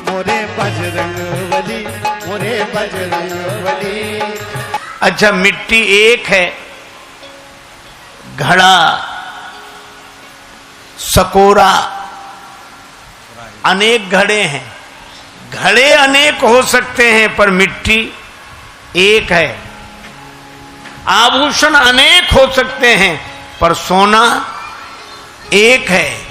मोरे बजरंग बली, मोरे बजरंग बली। अच्छा, मिट्टी एक है, घड़ा, सकोरा, अनेक घड़े हैं। घड़े अनेक हो सकते हैं पर मिट्टी एक है। आभूषण अनेक हो सकते हैं पर सोना एक है।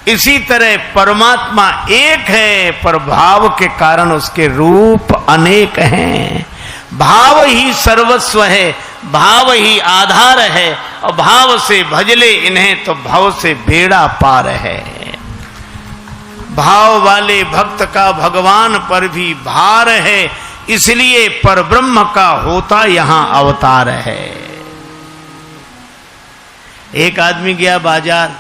इसी तरह परमात्मा एक है पर भाव के कारण उसके रूप अनेक हैं। भाव ही सर्वस्व है, भाव ही आधार है, और भाव से भजले इन्हें तो भव से बेड़ा पार है। भाव वाले भक्त का भगवान पर भी भार है, इसलिए परब्रह्म का होता यहां अवतार है। एक आदमी गया बाजार,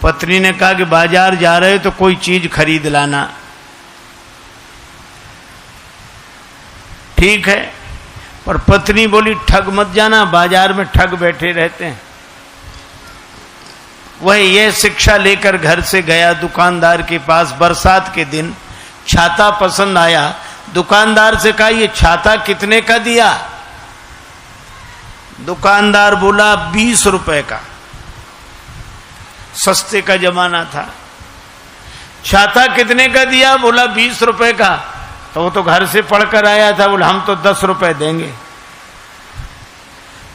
पत्नी ने कहा कि बाजार जा रहे तो कोई चीज खरीद लाना। ठीक है, पर पत्नी बोली ठग मत जाना, बाजार में ठग बैठे रहते हैं। वह यह शिक्षा लेकर घर से गया दुकानदार के पास। बरसात के दिन छाता पसंद आया। दुकानदार से कहा ये छाता कितने का दिया? दुकानदार बोला 20 रुपए का। सस्ते का जमाना था। छाता कितने का दिया? बोला 20 रुपए का। तो वो तो घर से पढ़कर आया था, बोला हम तो 10 रुपए देंगे।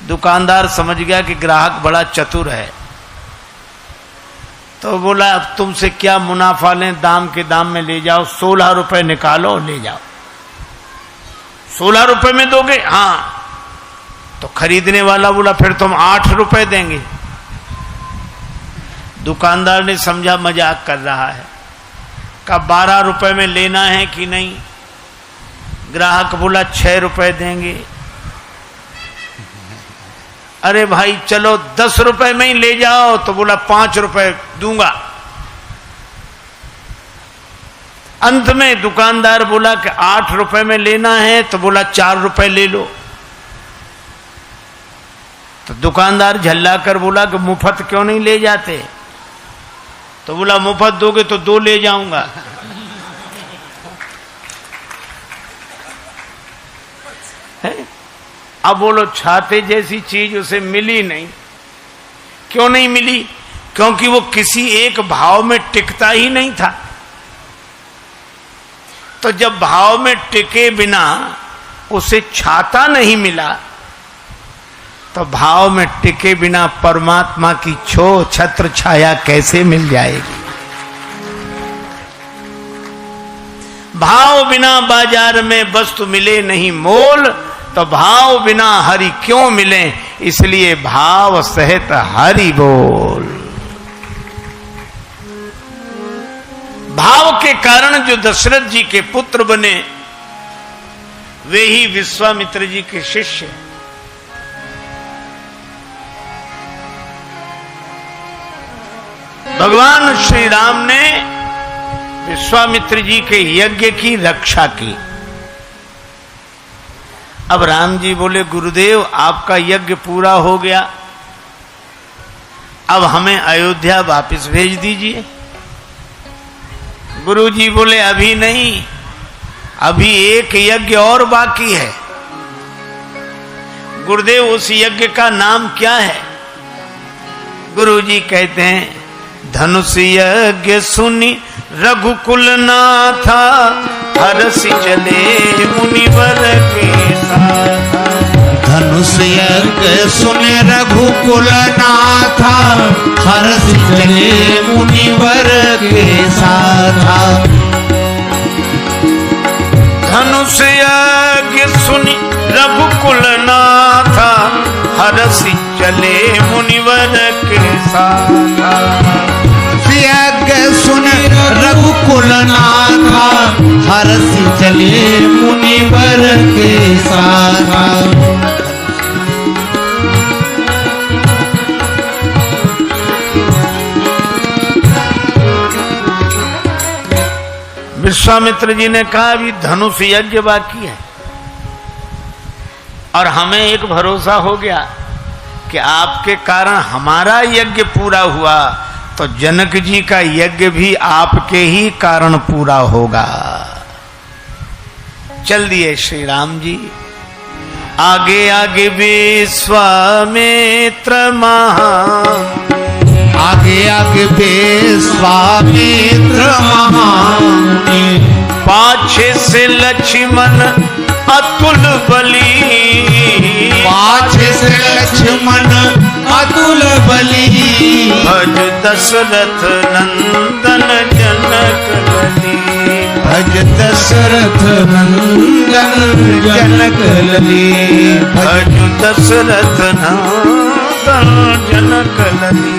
दुकानदार समझ गया कि ग्राहक बड़ा चतुर है, तो बोला अब तुमसे क्या मुनाफा लें, दाम के दाम में ले जाओ, 16 रुपए निकालो ले जाओ। 16 रुपए में दोगे? हाँ। तो खरीदने वाला बोला फिर तुम 8 रुपए देंगे। दुकानदार ने समझा मजाक कर रहा है, कहा 12 रुपए में लेना है कि नहीं? ग्राहक बोला 6 रुपए देंगे। अरे भाई चलो 10 रुपए में ही ले जाओ, तो बोला 5 रुपए दूंगा। अंत में दुकानदार बोला कि 8 रुपए में लेना है, तो बोला 4 रुपए ले लो। तो दुकानदार झल्ला कर बोला कि मुफ्त क्यों नहीं ले जाते? तो बोला मुफ्त दोगे तो 2 ले जाऊंगा। अब बोलो छाते जैसी चीज उसे मिली नहीं। क्यों नहीं मिली? क्योंकि वो किसी एक भाव में टिकता ही नहीं था। तो जब भाव में टिके बिना उसे छाता नहीं मिला, तो भाव में टिके बिना परमात्मा की छत्र छाया कैसे मिल जाएगी? भाव बिना बाजार में वस्तु मिले नहीं मोल, तो भाव बिना हरि क्यों मिले? इसलिए भाव सहित हरि बोल। भाव के कारण जो दशरथ जी के पुत्र बने वे ही विश्वामित्र जी के शिष्य। भगवान श्री राम ने विश्वामित्र जी के यज्ञ की रक्षा की। अब राम जी बोले गुरुदेव आपका यज्ञ पूरा हो गया, अब हमें अयोध्या वापस भेज दीजिए। गुरु जी बोले अभी नहीं, अभी एक यज्ञ और बाकी है। गुरुदेव उस यज्ञ का नाम क्या है? गुरु जी कहते हैं धनुष यज्ञ सुनी रघुकुल नाथा, हरसि चले मुनिवर के साथ। धनुष यज्ञ सुने रघुकुल नाथा, हरसि चले मुनिवर के साथ। धनुष यज्ञ सुनी रघुकुल नाथा, हरसि चले मुनिवर के साथ। यज्ञ सुन रघुकुल नाथा, हरसि चले मुनिवर के साथ। विश्वामित्र जी ने कहा अभी धनुष यज्ञ बाकी है, और हमें एक भरोसा हो गया कि आपके कारण हमारा यज्ञ पूरा हुआ, तो जनक जी का यज्ञ भी आपके ही कारण पूरा होगा। चल दिए श्री राम जी। आगे आगे विश्वामित्र महा, आगे आगे विश्वामित्र महामुनि, पाछे से लक्ष्मण अतुल बली, पाछे से लक्ष्मण अतुल बली, भज दशरथ नंदन जनक बली, भज दशरथ नंदन जनक लली, भज दशरथ नंदन जनक लली,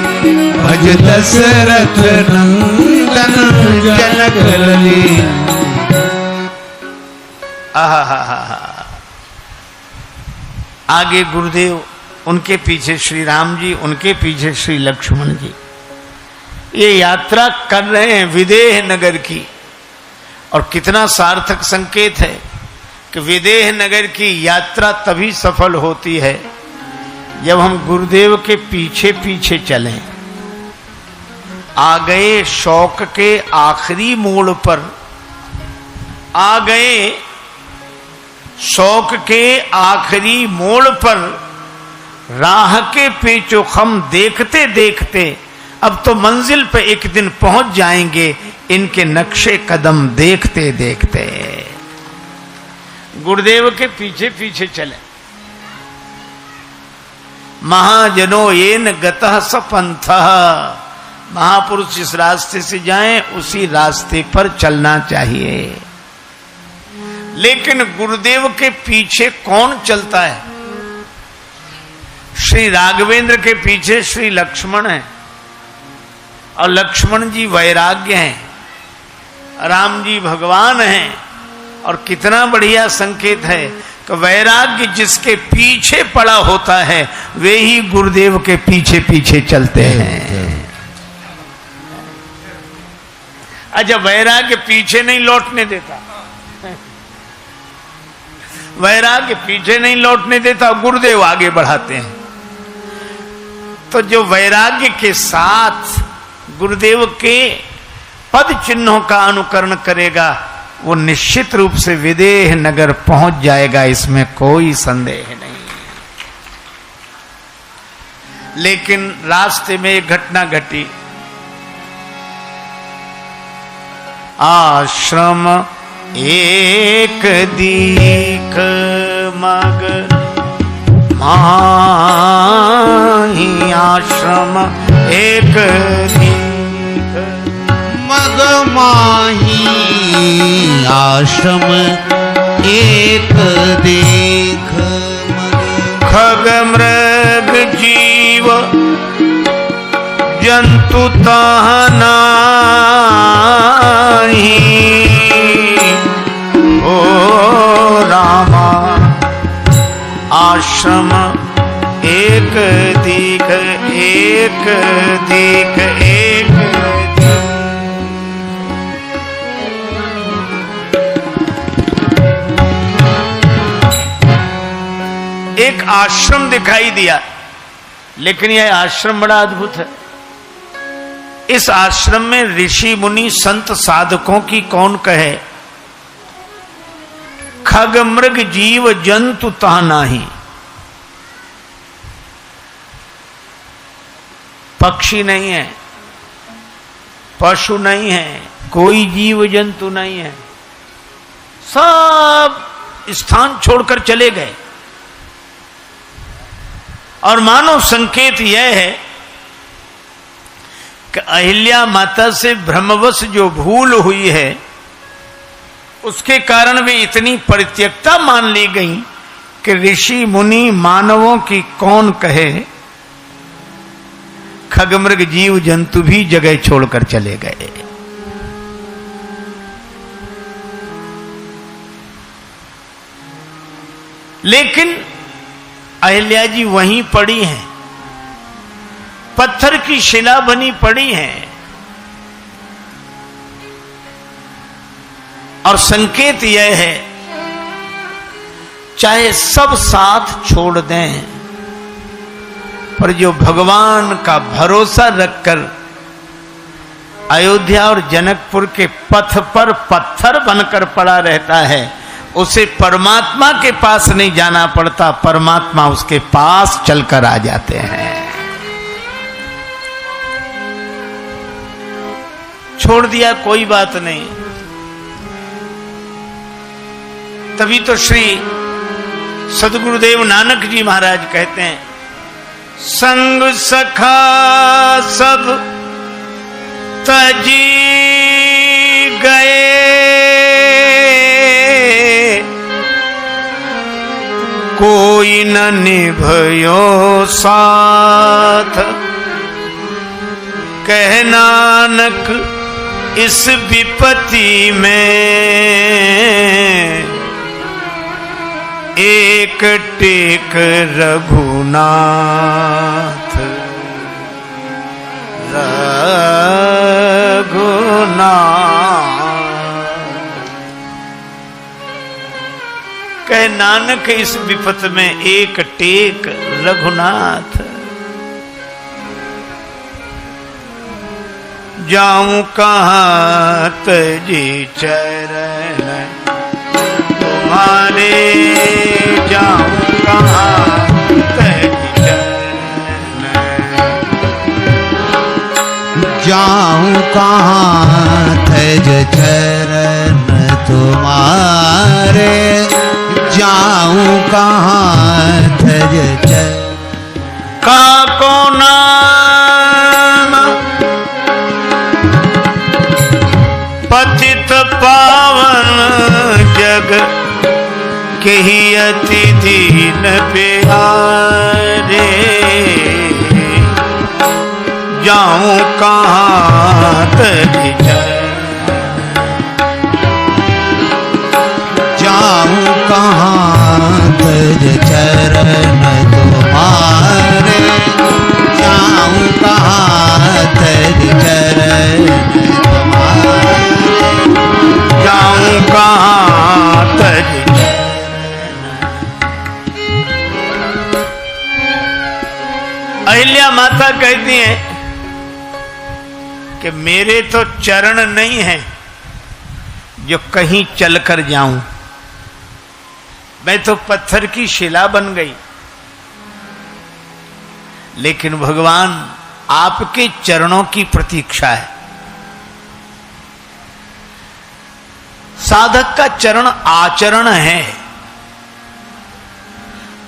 भज दशरथ नंदन जनक लली। आगे गुरुदेव, उनके पीछे श्री राम जी, उनके पीछे श्री लक्ष्मण जी, ये यात्रा कर रहे हैं विदेह नगर की। और कितना सार्थक संकेत है कि विदेह नगर की यात्रा तभी सफल होती है जब हम गुरुदेव के पीछे पीछे चलें। आ गए शौक के आखिरी मोड़ पर, आ गए शौक के आखिरी मोड़ पर, राह के पेचोखम देखते देखते अब तो मंजिल पे एक दिन पहुंच जाएंगे, इनके नक्शे कदम देखते देखते। गुरुदेव के पीछे पीछे चले। महाजनो येन गतः स पंथः, महापुरुष जिस रास्ते से जाएं उसी रास्ते पर चलना चाहिए। लेकिन गुरुदेव के पीछे कौन चलता है? श्री राघवेंद्र के पीछे श्री लक्ष्मण है, और लक्ष्मण जी वैराग्य हैं, राम जी भगवान हैं। और कितना बढ़िया संकेत है कि वैराग्य जिसके पीछे पड़ा होता है वे ही गुरुदेव के पीछे पीछे चलते हैं। अच्छा, वैराग्य पीछे नहीं लौटने देता, वैराग्य पीछे नहीं लौटने देता, गुरुदेव आगे बढ़ाते हैं। तो जो वैराग्य के साथ गुरुदेव के पद चिन्हों का अनुकरण करेगा वो निश्चित रूप से विदेह नगर पहुंच जाएगा, इसमें कोई संदेह नहीं। लेकिन रास्ते में एक घटना घटी। आश्रम एक दीख मग माही, आश्रम एक दीख मग माही, आश्रम एक देख मग, खग मृग जीव जंतु तहनाही, ओ रामा आश्रम एक दीख, एक दीख, एक दीख। एक आश्रम दिखाई दिया, लेकिन यह आश्रम बड़ा अद्भुत है। इस आश्रम में ऋषि मुनि संत साधकों की कौन कहे। खग मृग जीव जंतु ता नाही, पक्षी नहीं है, पशु नहीं है, कोई जीव जंतु नहीं है, सब स्थान छोड़कर चले गए। और मानो संकेत यह है कि अहिल्या माता से भ्रमवश जो भूल हुई है उसके कारण वे इतनी परित्यक्ता मान ली गई कि ऋषि मुनि मानवों की कौन कहे। खगमृग जीव जंतु भी जगह छोड़कर चले गए। लेकिन अहिल्या जी वहीं पड़ी हैं, पत्थर की शिला बनी पड़ी है। और संकेत यह है चाहे सब साथ छोड़ दें पर जो भगवान का भरोसा रखकर अयोध्या और जनकपुर के पथ पर पत्थर बनकर पड़ा रहता है, उसे परमात्मा के पास नहीं जाना पड़ता, परमात्मा उसके पास चलकर आ जाते हैं। छोड़ दिया कोई बात नहीं। तभी तो श्री सदगुरुदेव नानक जी महाराज कहते हैं, संग सखा सब तजी गए, कोई न निभयो साथ, कह नानक इस विपत्ति में एक टेक रघुनाथ, रघुनाथ। कह नानक इस विपत में एक टेक रघुनाथ, जाऊं कहाँ तजी चरण तुम्हारे, जाऊं कहाँ तजी चरण, जाऊं कहाँ तज चरण तुम्हारे, जाऊं कहाँ तज चरण। काको नाम पतित पावन जग केहि अति दीन बिहारे, जाऊं कहाँ तजी चरण, जाऊं कहाँ तज चरण तुम्हारे, जाऊं कहाँ तज चरण तुम्हारे, जाऊं कहाँ तज। अहिल्या माता कहती हैं कि मेरे तो चरण नहीं हैं जो कहीं चलकर जाऊं, मैं तो पत्थर की शिला बन गई, लेकिन भगवान आपके चरणों की प्रतीक्षा है। साधक का चरण आचरण है,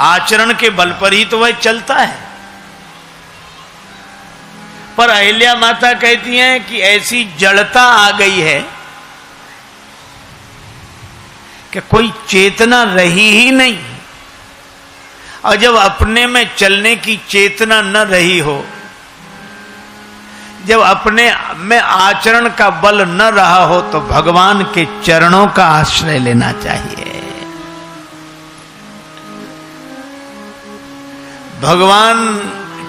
आचरण के बल पर ही तो वह चलता है। पर अहिल्या माता कहती हैं कि ऐसी जड़ता आ गई है कि कोई चेतना रही ही नहीं, और जब अपने में चलने की चेतना न रही हो, जब अपने में आचरण का बल न रहा हो, तो भगवान के चरणों का आश्रय लेना चाहिए। भगवान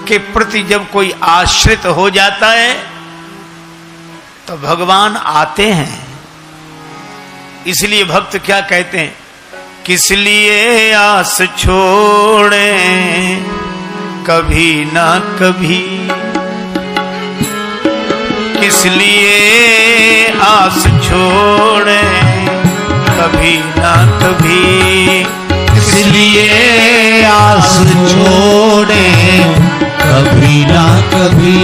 के प्रति जब कोई आश्रित हो जाता है तो भगवान आते हैं। इसलिए भक्त क्या कहते हैं, किस लिए आस छोड़े कभी ना कभी, किस लिए आस छोड़े कभी ना कभी, इसलिए आस छोड़े कभी ना कभी,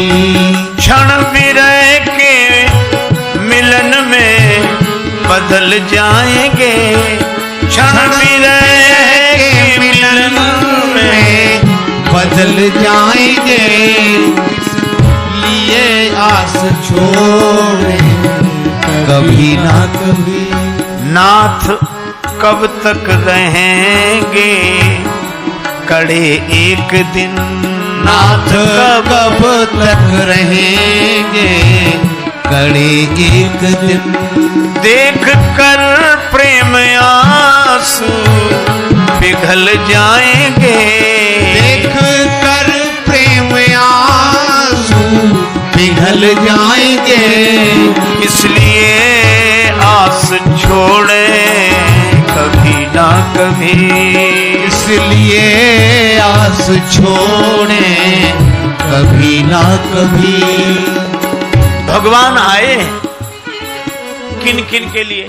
क्षण विरह के मिलन में बदल जाएंगे, क्षण विरह के मिलन में बदल जाएंगे, लिए आस छोड़े कभी ना कभी। नाथ कब तक रहेंगे कड़े एक दिन, नाथ कब तक रहेंगे कड़े एक दिन, देख कर प्रेम आंसू पिघल जाएंगे, देख कर प्रेम आंसू पिघल जाएंगे, इसलिए आस छोड़े कभी ना कभी, इसलिए आस छोड़े कभी ना कभी। भगवान आए हैं किन किन के लिए?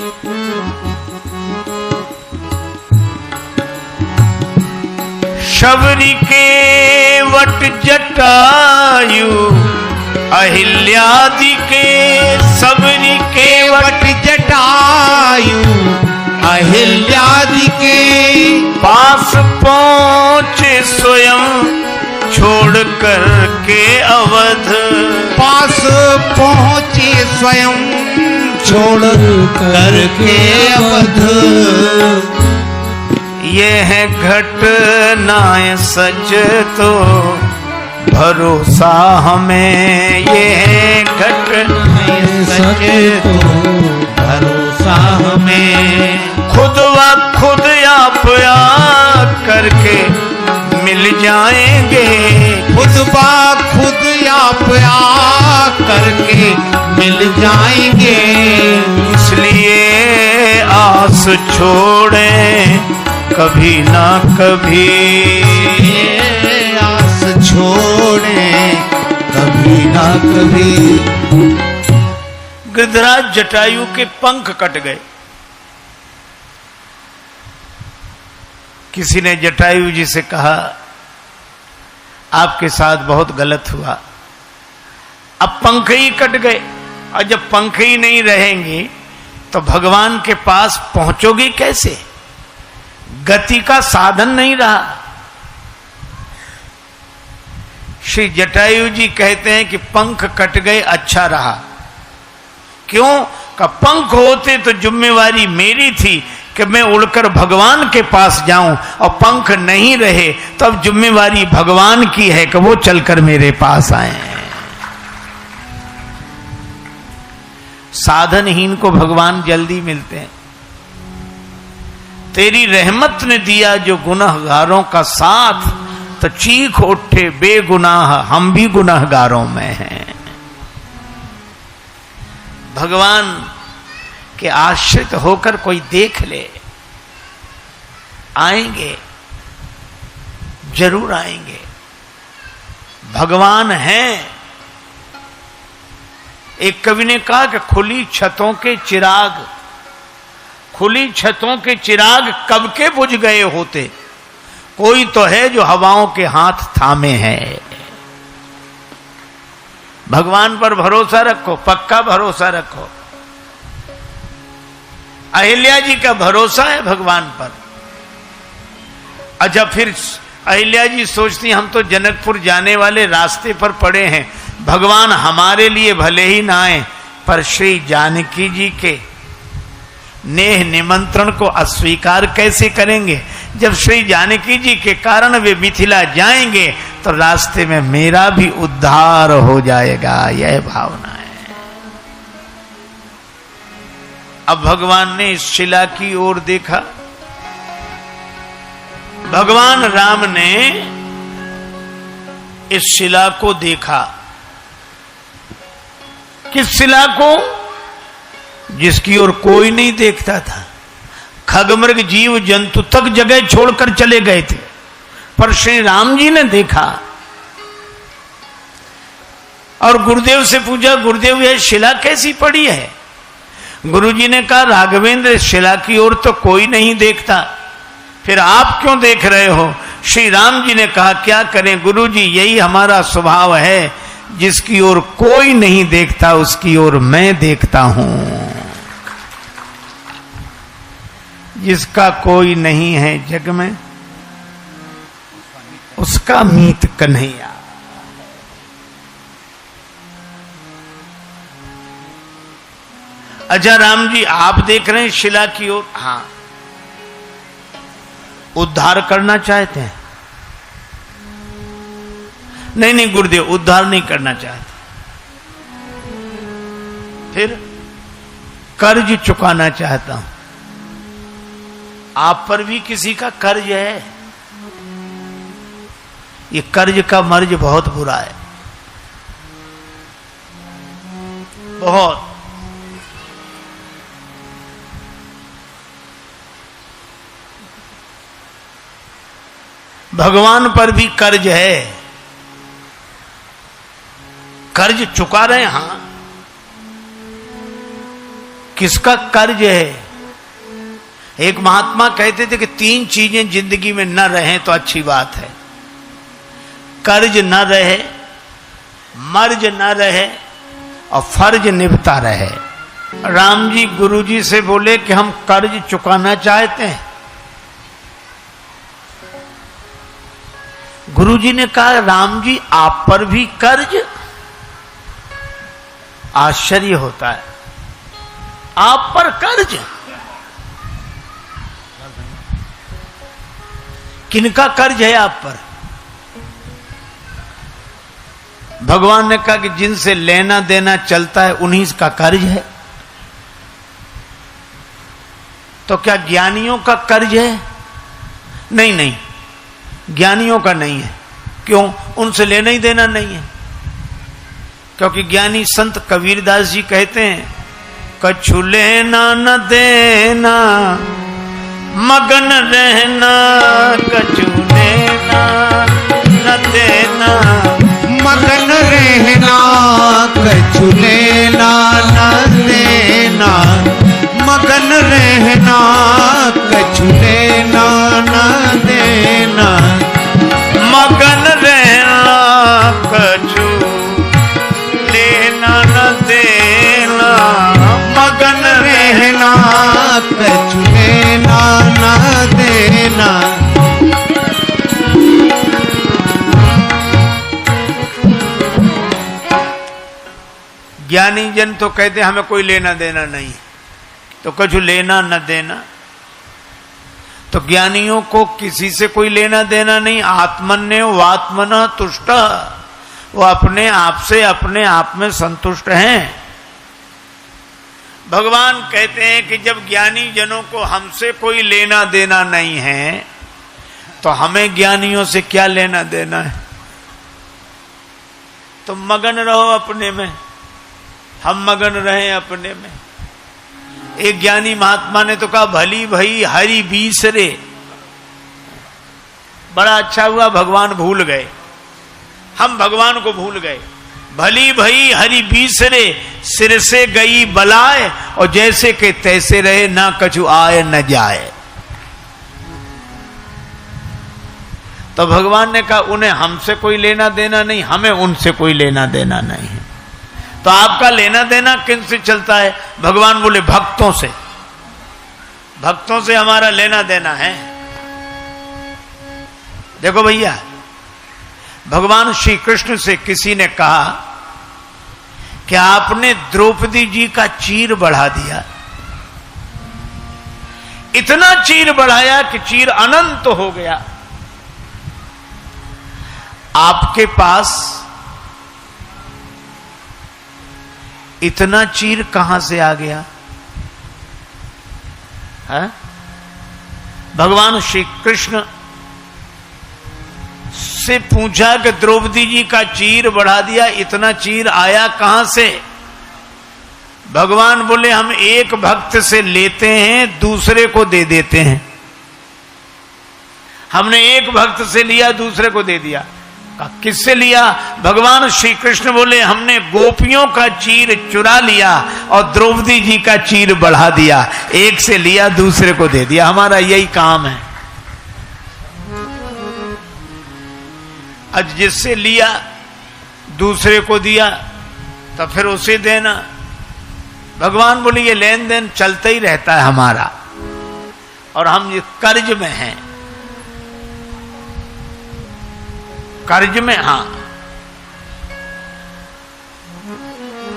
शबरी के वट जटायु अहिल्यादि के, सबरी के वट जटायु अहिल्यादि के, पास पहुंचे स्वयं छोड़ कर के अवध, पास पहुंचे स्वयं छोड़ कर के अवध। ये है घटनाएं सच तो भरोसा हमें, ये है घटनाएं सच तो भरोसा हमें। खुद व खुद आप करके मिल जाएंगे, खुद बा खुद आप करके मिल जाएंगे। इसलिए आस छोड़ें कभी ना कभी, आस छोड़े कभी ना कभी। गिरिधराज जटायु के पंख कट गए। किसी ने जटायु जी से कहा आपके साथ बहुत गलत हुआ, अब पंख ही कट गए, और जब पंख ही नहीं रहेंगे तो भगवान के पास पहुंचोगे कैसे? गति का साधन नहीं रहा। श्री जटायु जी कहते हैं कि पंख कट गए अच्छा रहा। क्यों? का पंख होते तो जिम्मेवारी मेरी थी कि मैं उड़कर भगवान के पास जाऊं, और पंख नहीं रहे तो अब जिम्मेवारी भगवान की है कि वो चलकर मेरे पास आए। साधनहीन को भगवान जल्दी मिलते हैं। तेरी रहमत ने दिया जो गुनहगारों का साथ, तो चीख उठे बेगुनाह हम भी गुनहगारों में हैं। भगवान के आश्रित होकर कोई देख ले, आएंगे, जरूर आएंगे। भगवान हैं। एक कवि ने कहा कि खुली छतों के चिराग, खुली छतों के चिराग कब के बुझ गए होते, कोई तो है जो हवाओं के हाथ थामे है। भगवान पर भरोसा रखो, पक्का भरोसा रखो। अहिल्या जी का भरोसा है भगवान पर। अच्छा, फिर अहिल्या जी सोचती हम तो जनकपुर जाने वाले रास्ते पर पड़े हैं, भगवान हमारे लिए भले ही ना आए पर श्री जानकी जी के नेह निमंत्रण को अस्वीकार कैसे करेंगे? जब श्री जानकी जी के कारण वे मिथिला जाएंगे तो रास्ते में मेरा भी उद्धार हो जाएगा, यह भावना है। अब भगवान ने इस शिला की ओर देखा। भगवान राम ने इस शिला को देखा। किस शिला को? जिसकी ओर कोई नहीं देखता था। खगमृग जीव जंतु तक जगह छोड़कर चले गए थे, पर श्री राम जी ने देखा और गुरुदेव से पूछा, गुरुदेव यह शिला कैसी पड़ी है? गुरुजी ने कहा, राघवेंद्र शिला की ओर तो कोई नहीं देखता, फिर आप क्यों देख रहे हो? श्री राम जी ने कहा, क्या करें गुरुजी, यही हमारा स्वभाव है, जिसकी ओर कोई नहीं देखता उसकी ओर मैं देखता हूं। जिसका कोई नहीं है जग में उसका मीत कन्हैया। अच्छा राम जी, आप देख रहे हैं शिला की ओर? हाँ। उद्धार करना चाहते हैं? नहीं नहीं गुरुदेव, उद्धार नहीं करना चाहते। फिर कर्ज चुकाना चाहता हूं। आप पर भी किसी का कर्ज है। ये कर्ज का मर्ज बहुत बुरा है, बहुत। भगवान पर भी कर्ज है, कर्ज चुका रहे हैं। हाँ, किसका कर्ज है? एक महात्मा कहते थे कि 3 चीजें जिंदगी में न रहें तो अच्छी बात है। कर्ज न रहे, मर्ज न रहे और फर्ज निभता रहे। राम जी गुरु जी से बोले कि हम कर्ज चुकाना चाहते हैं। गुरु जी ने कहा, राम जी आप पर भी कर्ज? आश्चर्य होता है, आप पर कर्ज? किनका कर्ज है आप पर? भगवान ने कहा कि जिनसे लेना देना चलता है उन्हीं का कर्ज है। तो क्या ज्ञानियों का कर्ज है? नहीं नहीं, ज्ञानियों का नहीं है। क्यों? उनसे लेना ही देना नहीं है। क्योंकि ज्ञानी संत कबीरदास जी कहते हैं, कछु लेना न देना मगन रहना, कछु लेना न देना मगन रहना, कछु लेना न देना, मगन रहना, कछु लेना न देना, मगन रहना, कछु लेना न देना, मगन रहना, कछु लेना न देना। ज्ञानी जन तो कहते हमें कोई लेना देना नहीं, तो कछु लेना न देना। तो ज्ञानियों को किसी से कोई लेना देना नहीं। आत्मन्य वात्मना तुष्ट, वो अपने आप से अपने आप में संतुष्ट हैं। भगवान कहते हैं कि जब ज्ञानी जनों को हमसे कोई लेना देना नहीं है तो हमें ज्ञानियों से क्या लेना देना है? तो मगन रहो अपने में, हम मगन रहे अपने में। एक ज्ञानी महात्मा ने तो कहा, भली भई हरि बीसरे। बड़ा अच्छा हुआ भगवान भूल गए, हम भगवान को भूल गए। भली भई हरि बीसरे, सिर से गई बलाए और जैसे के तैसे रहे, ना कछु आए न जाए। तो भगवान ने कहा, उन्हें हमसे कोई लेना देना नहीं, हमें उनसे कोई लेना देना नहीं है। तो आपका लेना देना किन से चलता है? भगवान बोले, भक्तों से। भक्तों से हमारा लेना देना है। देखो भैया, भगवान श्री कृष्ण से किसी ने कहा कि आपने द्रौपदी जी का चीर बढ़ा दिया। इतना चीर बढ़ाया कि चीर अनंत हो गया। आपके पास इतना चीर कहां से आ गया है? भगवान श्री कृष्ण से पूछा कि द्रौपदी जी का चीर बढ़ा दिया, इतना चीर आया कहां से? भगवान बोले, हम एक भक्त से लेते हैं, दूसरे को दे देते हैं। हमने एक भक्त से लिया, दूसरे को दे दिया। किससे लिया? भगवान श्री कृष्ण बोले, हमने गोपियों का चीर चुरा लिया और द्रौपदी जी का चीर बढ़ा दिया। एक से लिया, दूसरे को दे दिया। हमारा यही काम है। आज जिससे लिया दूसरे को दिया तो फिर उसे देना। भगवान बोले, ये लेन देन चलता ही रहता है हमारा, और हम ये कर्ज में हैं। कर्ज में, हां।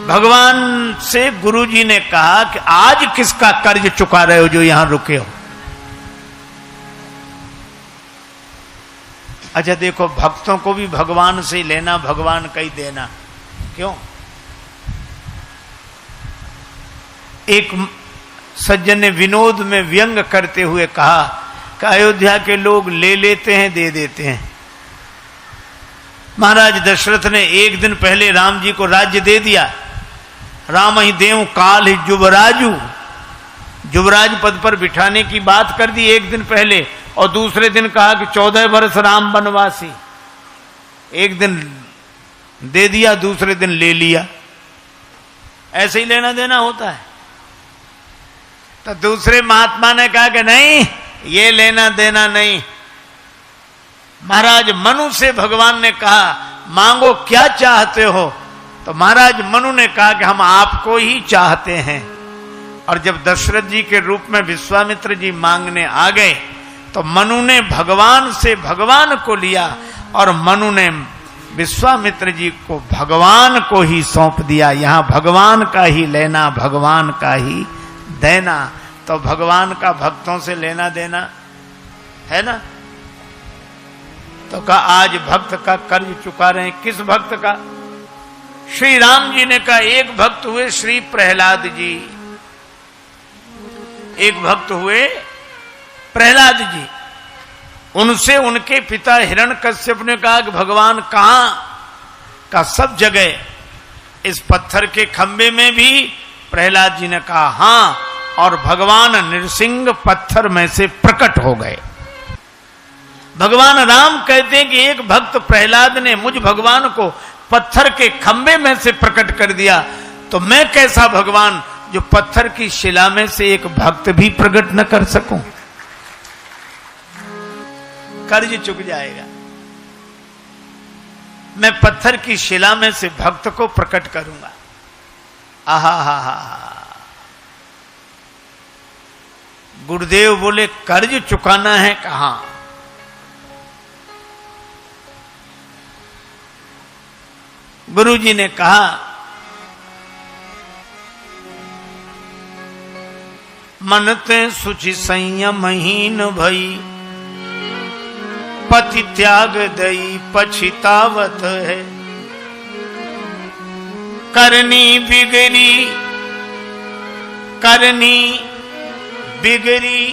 भगवान से गुरु जी ने कहा कि आज किसका कर्ज चुका रहे हो जो यहां रुके हो? अच्छा देखो, भक्तों को भी भगवान से लेना, भगवान का ही देना। क्यों? एक सज्जन ने विनोद में व्यंग करते हुए कहा कि अयोध्या के लोग ले लेते हैं, दे देते हैं। महाराज दशरथ ने एक दिन पहले राम जी को राज्य दे दिया। राम ही देव काल ही जुबराजू, जुबराज पद पर बिठाने की बात कर दी एक दिन पहले, और दूसरे दिन कहा कि 14 वर्ष राम वनवासी। एक दिन दे दिया, दूसरे दिन ले लिया। ऐसे ही लेना देना होता है। तो दूसरे महात्मा ने कहा कि नहीं, ये लेना देना नहीं। महाराज मनु से भगवान ने कहा मांगो क्या चाहते हो। तो महाराज मनु ने कहा कि हम आपको ही चाहते हैं। और जब दशरथ जी के रूप में विश्वामित्र जी मांगने आ गए तो मनु ने भगवान से भगवान को लिया और मनु ने विश्वामित्र जी को भगवान को ही सौंप दिया। यहां भगवान का ही लेना, भगवान का ही देना। तो भगवान का भक्तों से लेना देना है ना। तो कहा आज भक्त का कर्ज चुका रहे हैं। किस भक्त का? श्री राम जी ने कहा एक भक्त हुए श्री प्रहलाद जी, एक भक्त हुए प्रहलाद जी। उनसे उनके पिता हिरण्यकश्यप ने कहा कि भगवान कहां? का सब जगह। इस पत्थर के खंबे में भी? प्रहलाद जी ने कहा हां। और भगवान नृसिंह पत्थर में से प्रकट हो गए। भगवान राम कहते हैं कि एक भक्त प्रहलाद ने मुझ भगवान को पत्थर के खंबे में से प्रकट कर दिया, तो मैं कैसा भगवान जो पत्थर की शिला में से एक भक्त भी प्रकट न कर सकूं? कर्ज चुक जाएगा। मैं पत्थर की शिला में से भक्त को प्रकट करूंगा। आहा हा हा। गुरुदेव बोले कर्ज चुकाना है कहां? गुरुजी ने कहा मन ते सुचि संयमहीन भई, पति त्याग दई पछितावत है। करनी बिगड़ी, करनी बिगड़ी,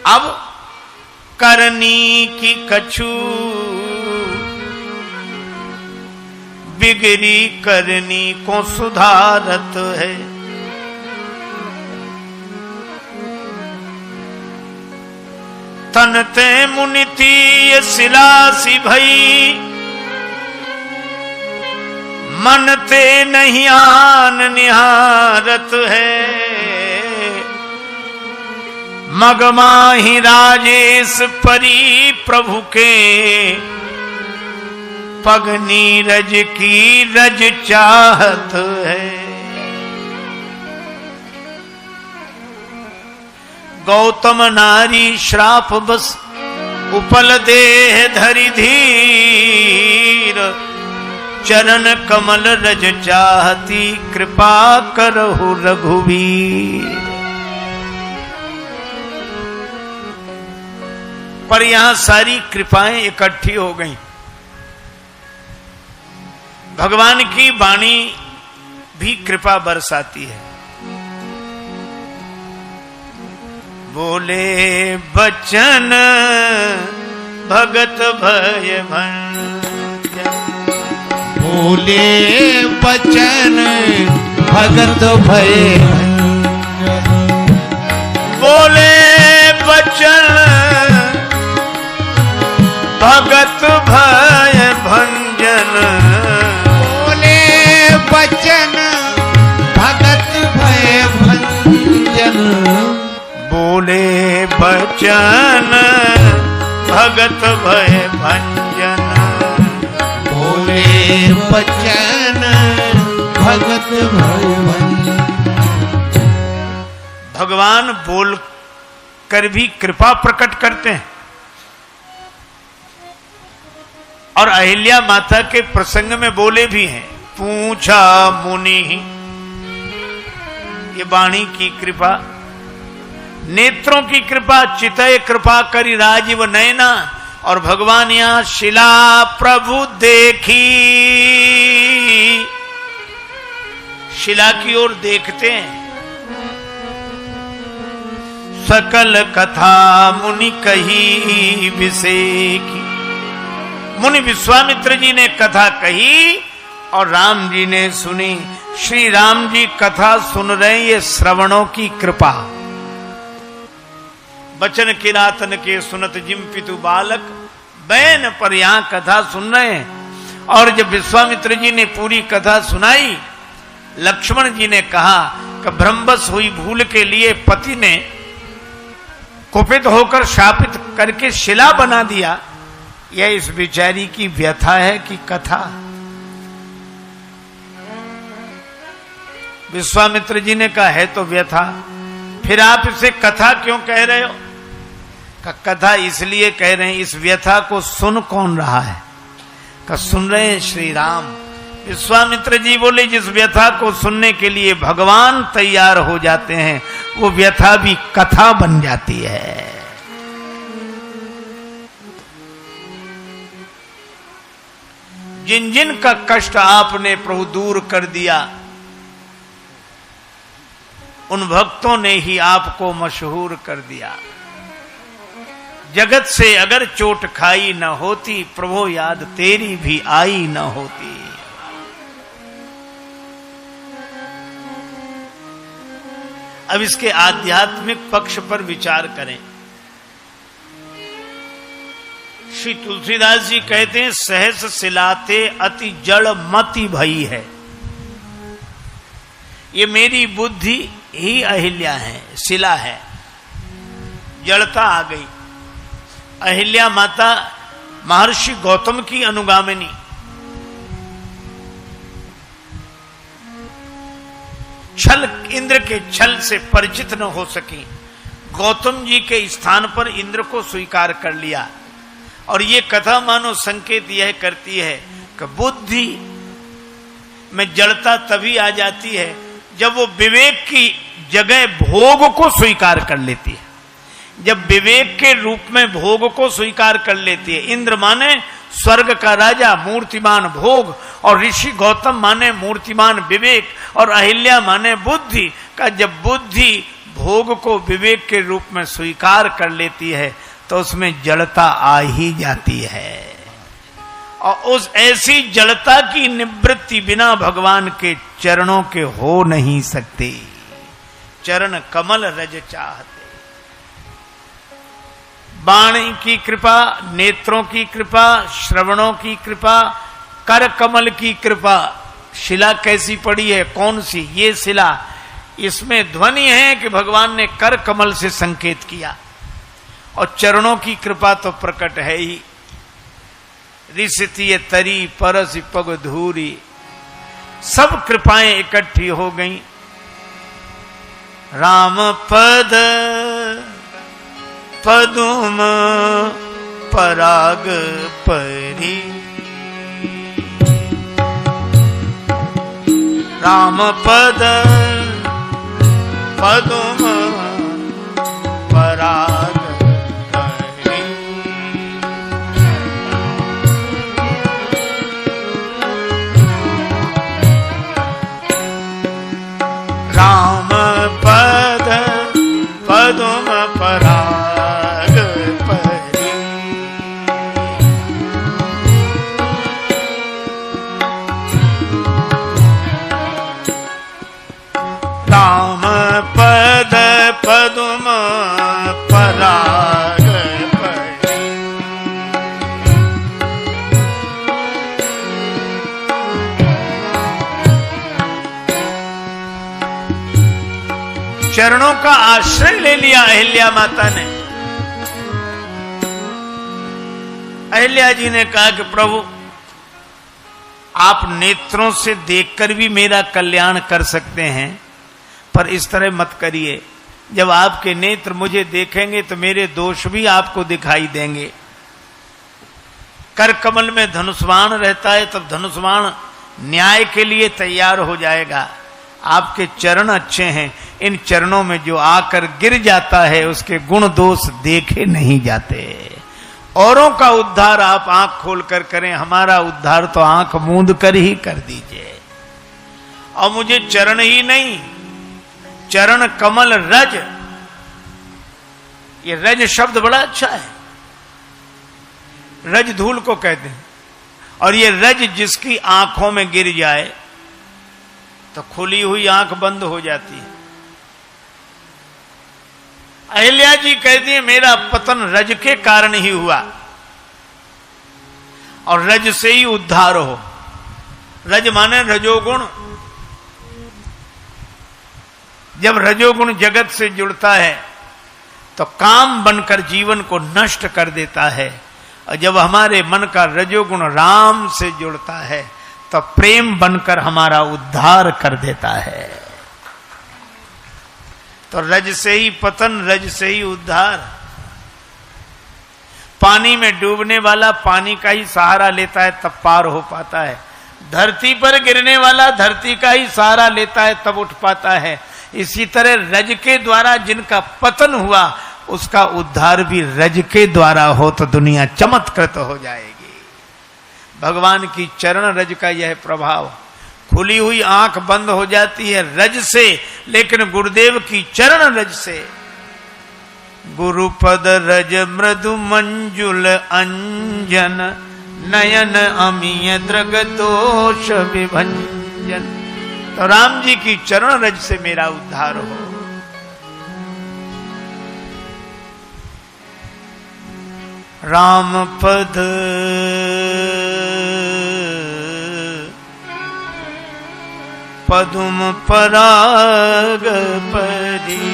अब करनी की कछु बिगड़ी करनी को सुधारत है। तनते मुनिति सिलासी भई, मनते नहीं आन निहारत है। मगमाही राजेश परी प्रभु के, पग नीरज की रज चाहत है। गौतम नारी श्राप बस, उपल देह धरि धीर। चरण कमल रज चाहती, कृपा करहु रघुवीर। पर यहां सारी कृपाएं इकट्ठी हो गईं। भगवान की वाणी भी कृपा बरसाती है। बोले बचन भगत भय भंजन, बोले बचन भगत भय भंजन। बोले बचन भगत भय भंजन। बोले बचन भगत भय भंजन। बोले बचन भगत भय भंजन। बोले बचन भगत भय भंजन। भगवान बोल कर भी कृपा प्रकट करते हैं। और अहिल्या माता के प्रसंग में बोले भी हैं, पूछा मुनि। ये वाणी की कृपा, नेत्रों की कृपा, चितय कृपा करी राजीव नयना। और भगवान यहां शिला प्रभु देखी, शिला की ओर देखते हैं। सकल कथा मुनि कही विषेकी। मुनि विश्वामित्र जी ने कथा कही और राम जी ने सुनी। श्री राम जी कथा सुन रहे, ये श्रवणों की कृपा। बचन किरातन के सुनत जिम पितु बालक, बैन पर यहां कथा सुन रहे हैं। और जब विश्वामित्र जी ने पूरी कथा सुनाई, लक्ष्मण जी ने कहा कि भ्रमवश हुई भूल के लिए पति ने कुपित होकर शापित करके शिला बना दिया। यह इस बेचारी की व्यथा है कि कथा? विश्वामित्र जी ने कहा है तो व्यथा, फिर आप इसे कथा क्यों कह रहे हो? कथा इसलिए कह रहे हैं, इस व्यथा को सुन कौन रहा है? सुन रहे हैं श्री राम। विश्वामित्र जी बोले, जिस व्यथा को सुनने के लिए भगवान तैयार हो जाते हैं वो व्यथा भी कथा बन जाती है। जिन जिन का कष्ट आपने प्रभु दूर कर दिया, उन भक्तों ने ही आपको मशहूर कर दिया। जगत से अगर चोट खाई न होती, प्रभु याद तेरी भी आई न होती। अब इसके आध्यात्मिक पक्ष पर विचार करें। श्री तुलसीदास जी कहते हैं, सहस सिलाते अति जड़ मति भई है। ये मेरी बुद्धि ही अहिल्या है, शिला है, जड़ता आ गई। अहिल्या माता महर्षि गौतम की अनुगामिनी, छल इंद्र के छल से परिचित न हो सकी, गौतम जी के स्थान पर इंद्र को स्वीकार कर लिया। और ये कथा मानो संकेत यह करती है कि बुद्धि में जड़ता तभी आ जाती है जब वो विवेक की जगह भोग को स्वीकार कर लेती है। जब विवेक के रूप में भोग को स्वीकार कर लेती है। इंद्र माने स्वर्ग का राजा, मूर्तिमान भोग, और ऋषि गौतम माने मूर्तिमान विवेक, और अहिल्या माने बुद्धि का। जब बुद्धि भोग को विवेक के रूप में स्वीकार कर लेती है तो उसमें जड़ता आ ही जाती है। और उस ऐसी जड़ता की निवृत्ति बिना भगवान के चरणों के हो नहीं सकती। चरण कमल रज चाहते। वाणी की कृपा, नेत्रों की कृपा, श्रवणों की कृपा, कर कमल की कृपा। शिला कैसी पड़ी है? कौन सी? ये शिला। इसमें ध्वनि है कि भगवान ने कर कमल से संकेत किया। और चरणों की कृपा तो प्रकट है ही। रिसितिय तरी परस पग धूरी, सब कृपाएं इकट्ठी हो गईं। राम पद पदुम पराग परी, राम पद पदुम पराग परी। राम पद पदुम पराग परी, राम पद पदुम पराग परी। चरणों का आश्रय ले लिया अहिल्या माता ने। अहिल्या जी ने कहा कि प्रभु, आप नेत्रों से देखकर भी मेरा कल्याण कर सकते हैं, पर इस तरह मत करिए। जब आपके नेत्र मुझे देखेंगे तो मेरे दोष भी आपको दिखाई देंगे। कर कमल में धनुष्वाण रहता है, तब धनुष्वाण न्याय के लिए तैयार हो जाएगा। आपके चरण अच्छे हैं, इन चरणों में जो आकर गिर जाता है उसके गुण दोष देखे नहीं जाते। औरों का उद्धार आप आंख खोलकर करें, हमारा उद्धार तो आंख मूंद कर ही कर दीजिए। और मुझे चरण ही नहीं, चरण कमल रज, ये रज शब्द बड़ा अच्छा है। रज धूल को कहते हैं। और ये रज जिसकी आंखों में गिर जाए तो खुली हुई आंख बंद हो जाती है। अहिल्या जी कहती है, मेरा पतन रज के कारण ही हुआ, और रज से ही उद्धार हो। रज माने रजोगुण। जब रजोगुण जगत से जुड़ता है तो काम बनकर जीवन को नष्ट कर देता है, और जब हमारे मन का रजोगुण राम से जुड़ता है तो प्रेम बनकर हमारा उद्धार कर देता है। तो रज से ही पतन, रज से ही उद्धार। पानी में डूबने वाला पानी का ही सहारा लेता है तब पार हो पाता है, धरती पर गिरने वाला धरती का ही सहारा लेता है तब उठ पाता है। इसी तरह रज के द्वारा जिनका पतन हुआ उसका उद्धार भी रज के द्वारा हो तो दुनिया चमत्कृत हो जाएगी। भगवान की चरण रज का यह प्रभाव, खुली हुई आंख बंद हो जाती है रज से, लेकिन गुरुदेव की चरण रज से। गुरुपद रज मृदु मंजुल अंजन, नयन अमीय द्रग दोष विभंजन। तो राम जी की चरण रज से मेरा उद्धार हो। राम पद पदुम पराग परी,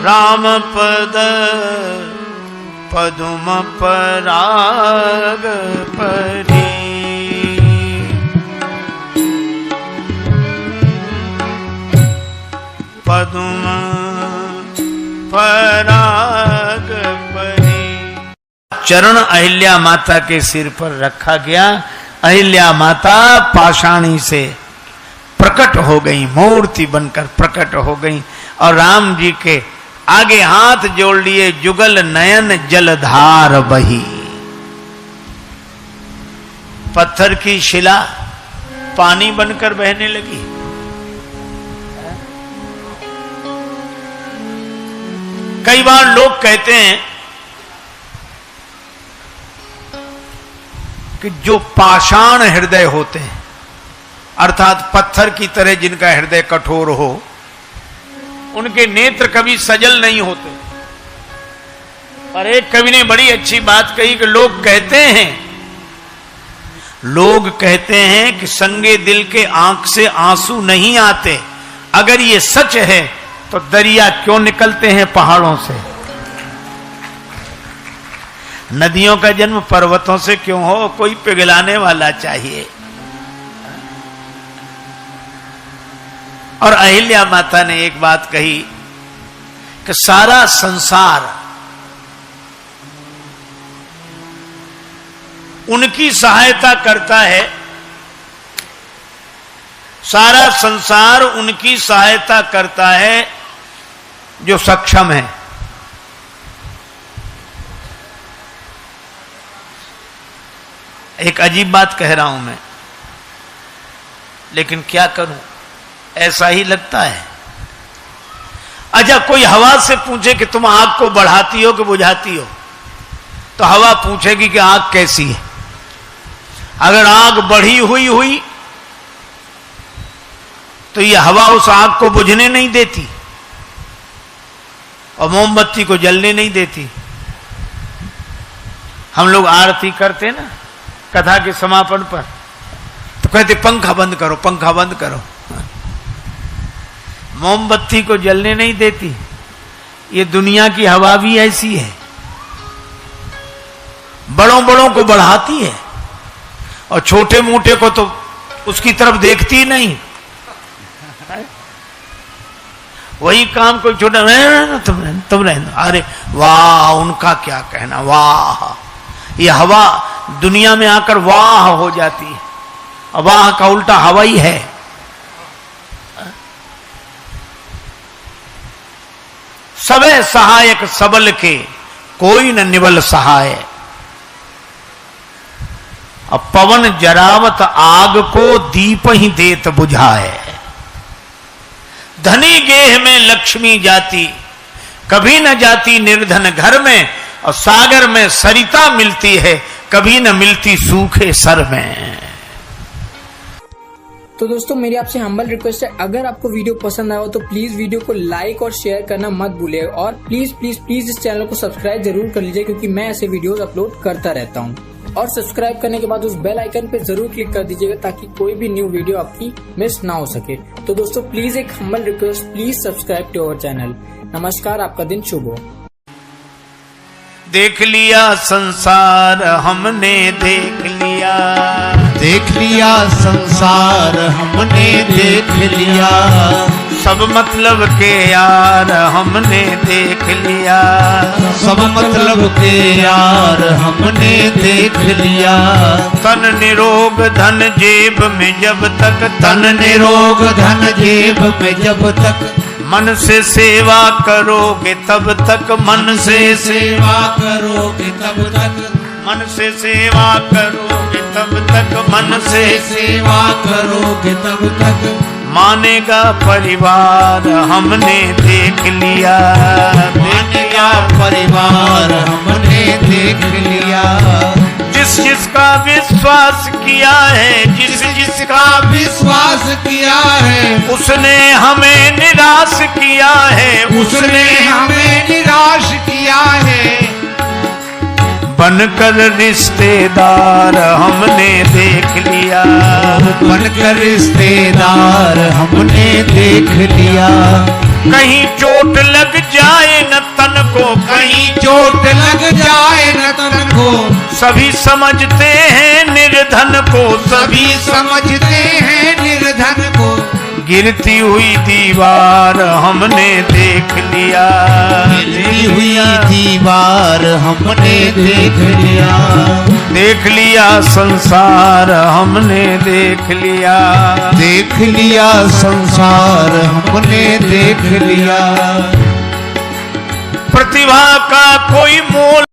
राम पद पदुम पराग परी। पदुम पराग परी। चरण अहिल्या माता के सिर पर रखा गया। अहिल्या माता पाषाणी से प्रकट हो गई, मूर्ति बनकर प्रकट हो गई, और राम जी के आगे हाथ जोड़ लिए। जुगल नयन जलधार बही, पत्थर की शिला पानी बनकर बहने लगी। कई बार लोग कहते हैं कि जो पाषाण हृदय होते हैं, अर्थात पत्थर की तरह जिनका हृदय कठोर हो, उनके नेत्र कभी सजल नहीं होते। और एक कवि ने बड़ी अच्छी बात कही कि लोग कहते हैं कि संगे दिल के आंख से आंसू नहीं आते। अगर ये सच है तो दरिया क्यों निकलते हैं पहाड़ों से? नदियों का जन्म पर्वतों से क्यों हो? कोई पिघलाने वाला चाहिए। और अहिल्या माता ने एक बात कही कि सारा संसार उनकी सहायता करता है, सारा संसार उनकी सहायता करता है जो सक्षम है। एक अजीब बात कह रहा हूं मैं, लेकिन क्या करूं, ऐसा ही लगता है। अच्छा, कोई हवा से पूछे कि तुम आग को बढ़ाती हो कि बुझाती हो, तो हवा पूछेगी कि आग कैसी है। अगर आग बढ़ी हुई तो ये हवा उस आग को बुझने नहीं देती और मोमबत्ती को जलने नहीं देती। हम लोग आरती करते ना कथा के समापन पर, तो कहते पंखा बंद करो, पंखा बंद करो। मोमबत्ती को जलने नहीं देती। ये दुनिया की हवा भी ऐसी है, बड़ों बड़ों को बढ़ाती है और छोटे मोटे को तो उसकी तरफ देखती ही नहीं। वही काम कोई छोटा, तुम रहना, अरे वाह उनका क्या कहना, वाह। ये हवा दुनिया में आकर वाह हो जाती है, और वाह का उल्टा हवा ही है। सबे सहायक सबल के, कोई न निबल सहाय। अब पवन जरावत आग को, दीप ही देत बुझाए। धनी गेह में लक्ष्मी जाती, कभी न जाती निर्धन घर में। और सागर में सरिता मिलती है, कभी न मिलती सूखे सर में। तो दोस्तों मेरी आपसे हम्बल रिक्वेस्ट है, अगर आपको वीडियो पसंद आया हो तो प्लीज वीडियो को लाइक और शेयर करना मत भूलिए, और प्लीज प्लीज प्लीज इस चैनल को सब्सक्राइब जरूर कर लीजिए, क्योंकि मैं ऐसे वीडियोस अपलोड करता रहता हूँ। और सब्सक्राइब करने के बाद उस बेल आइकन पे जरूर क्लिक कर दीजिएगा ताकि कोई भी न्यू वीडियो आपकी मिस ना हो सके। तो दोस्तों प्लीज एक humble request, please subscribe to our channel. नमस्कार, आपका दिन शुभ हो। देख लिया संसार हमने देख लिया, देख लिया संसार हमने देख लिया, सब मतलब के यार हमने देख लिया, सब मतलब के यार हमने देख लिया। तन निरोग धन जेब में जब तक, तन निरोग धन जेब में जब तक, मन से सेवा करोगे तब तक, मन से सेवा करोगे तब तक, मन से सेवा करोगे तब तक, मन से सेवा करोगे तब तक, मानेगा परिवार हमने देख लिया, मानेगा परिवार हमने देख लिया। जिस जिसका विश्वास किया है, जिस जिसका विश्वास किया है, उसने हमें निराश किया है, उसने हमें निराश किया है। बनकर रिश्तेदार हमने देख लिया, बनकर रिश्तेदार हमने देख लिया। कहीं चोट लग जाए न तन को, कहीं चोट लग जाए न तन को, सभी समझते हैं निर्धन को, सभी समझते हैं निर्धन को। गिरती हुई दीवार हमने देख लिया, गिरती हुई दीवार हमने देख लिया। देख लिया संसार हमने देख लिया, देख लिया संसार हमने देख लिया। प्रतिभा का कोई मोल